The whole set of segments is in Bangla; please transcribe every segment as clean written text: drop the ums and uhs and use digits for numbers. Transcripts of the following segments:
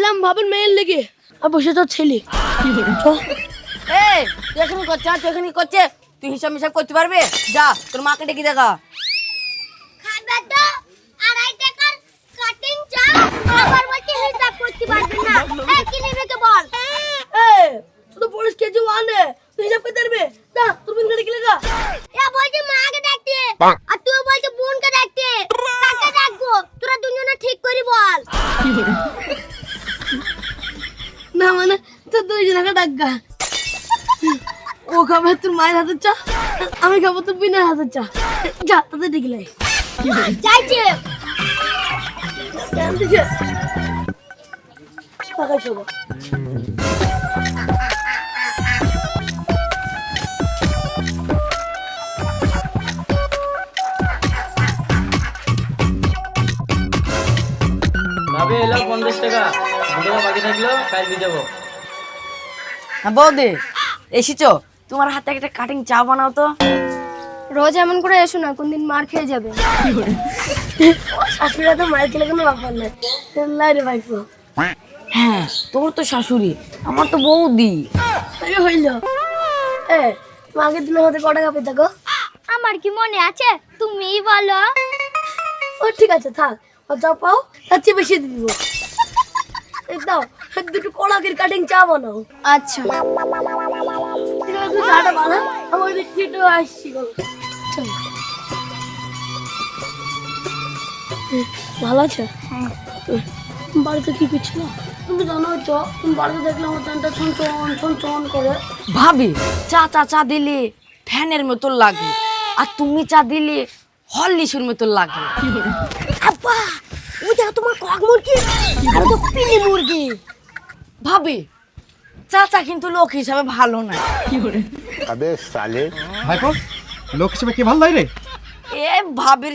এলাম ভাবেন মেয়ের লেগে আর বসে তো ছেলে এই তুই এখানে করছে তুই এখানে করছে তুই হিসাব মিসাব করতে পারবি যা তোর মাকে ডেকে দেখা খাবে তো 2.5 টাকার কাটিং চা আবার বলতে হিসাব করতে পারবি না এই কি নেবে কে বল এই তুই তো পুলিশ কেজি ওয়ানে তুই হিসাব করতে পারবি না তোর বোনকে ডেকে লাগা এ বলছে মাকে ডাকতে আর তুই বলছে বোনকে ডাকতে কাকে ডাকবো তোরা দুজনে ঠিক করে বল না মানে তো দুই জনকে ডাকগা ও খাবে তোর মায়ের হাতের চা আমি খাবো তোর বিনা হাতের চা যা তাদের ডেকে লাই যাইছে কেন দিছে পাকা শোবো ভাবে এলো 50 টাকা 2 টাকা বাকি থাকলো কাল দিয়ে যাবো। হ্যাঁ বৌদি এসেছো তোমার হাতে একটা কাটিং চা বানাও তো রোজ এমন করে এসো না কোনদিন মার খেয়ে যাবে শাশুড়িরা তো মায়ের খেলে কোনো ব্যাপার নাই লাই রে ভাইপো হ্যাঁ তোর তো শাশুড়ি আমার তো বৌদি আরে হইল এ মাকে দিনের মধ্যে ক টাকা পেতে গো আমার কি মনে আছে তুমিই বলো ও ঠিক আছে থাক ও যা পাও তার চেয়ে বেশি দিব এই দাও দুটো কড়াকের কাটিং চা বানাও আচ্ছা ঠিক আছে তুই চাটা বানা আমি ওই দিক থেকে আসছি গো চল ভালো আছে বাড়িতে কি করছিল তুমি জানো তো তুমি বাড়িতে দেখলে আমার টানটা ছন ছন ছন করে ভাবি চা চা চা দিলে ফ্যানের মতো লাগে আর তুমি চা দিলে হরলিক্সের মতো লাগে আব্বা ওই দেখো তোমার কক মুরগি আর তো পিলি মুরগি ভাবি চাচা কিন্তু লোক হিসাবে ভালো না अबे साले ভাইপো লোক হিসেবে কি ভালো লাগে রে? এ ভাবির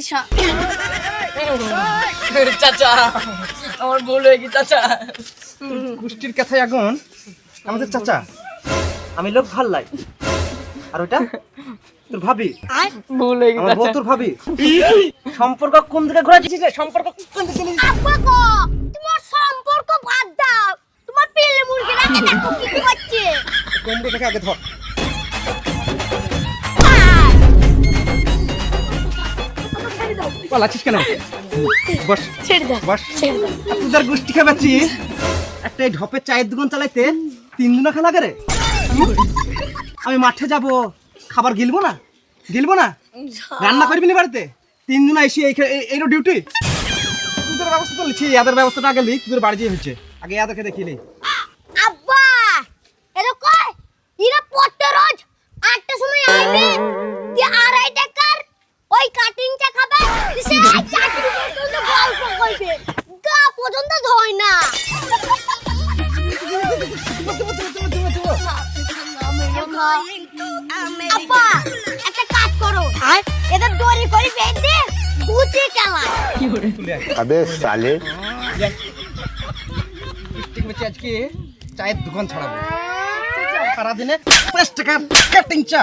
চাচা আমার ভুল হয়ে গেছে চাচা কুষ্টির কথায় আগুন আমাদের চাচা আমি লোক ভাল লাই আর ওটা তোর ভাবি ভুল হয়ে আমার বউ তোর ভাবি সম্পর্ক কোন দিকে ঘোরা দিছিস রে? সম্পর্ক কোন দিকে নিয়ে আব্বা গো তোমার সম্পর্ক বাদ দাও তোমার পেলে মুরগি রাখে দেখো কি করছে কোমরটাকে আগে ধর পালাচ্ছিস কেন বস ছেড়ে দাও বস ছেড়ে দাও তোদের গোষ্ঠী খাবাচ্ছি একটা এই ঢপের চায়ের দোকান চালাইতে 3 দিন খেলা করে আমি মাঠে যাব খাবার গিলবো না রান্না করবি না বাড়িতে 3 দিন এসে এইরো ডিউটি তোদের ব্যবস্থা তো লিখছি ইয়াদের ব্যবস্থাটা আগে লিখ তোদের বাড়ি যেয়ে হচ্ছে আগে ইয়াদেরকে দেখিলি আব্বা এরা কই এরা পড়তে রোজ 8টার সময় আইবে দিয়ে 2.5 টাকার ওই কাটিং চা খাবে সে চাকরি পর্যন্ত গল্প কইবে গা পর্যন্ত ধয় না আব্বা একটা কাজ করো এদের দড়ি করে বেঁধে গুছিয়ে খেলা अबे साले ঠিক আছে আজকে চায়ের দোকান ছাড়াবো সারাদিনে 5 টাকা কাটিং চা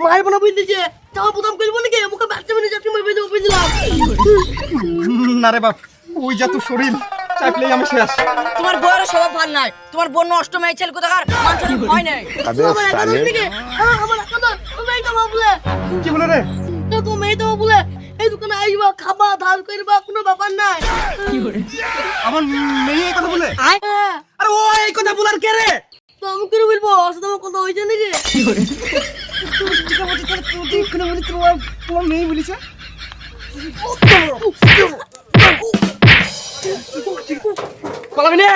মায়ের বোনা বুঝতে যে চাওয়া প্রথম করবো নাকি মুখে বাচ্চা মেনে চাকরি মারবে দেবো বুঝলাম না রে বাপ ওই যা তোর শরীর চাকলেই আমি শেষ তোমার বউয়ের স্বভাব ভালো নাই তোমার বোন নষ্ট মেয়ে ছেলে কোথাকার মানুষের ভয় নেই अबे साले আমার একাদর মেয়েটা ভাবলে কি বলে রে তো মেয়েটা বলে এই দোকানে আইবা খাবা ধার করবা কোনো ব্যাপার নাই আমার মেয়ে এই কথা বলে হ্যাঁ আরে ও এই কথা বলার কে রে তো আমি করে বলবো ওর সাথে আমার কথা হয়েছে নাকি ঠিক আছে তুই কোন বলি তোমার মেয়ে বলিছে পালাবি না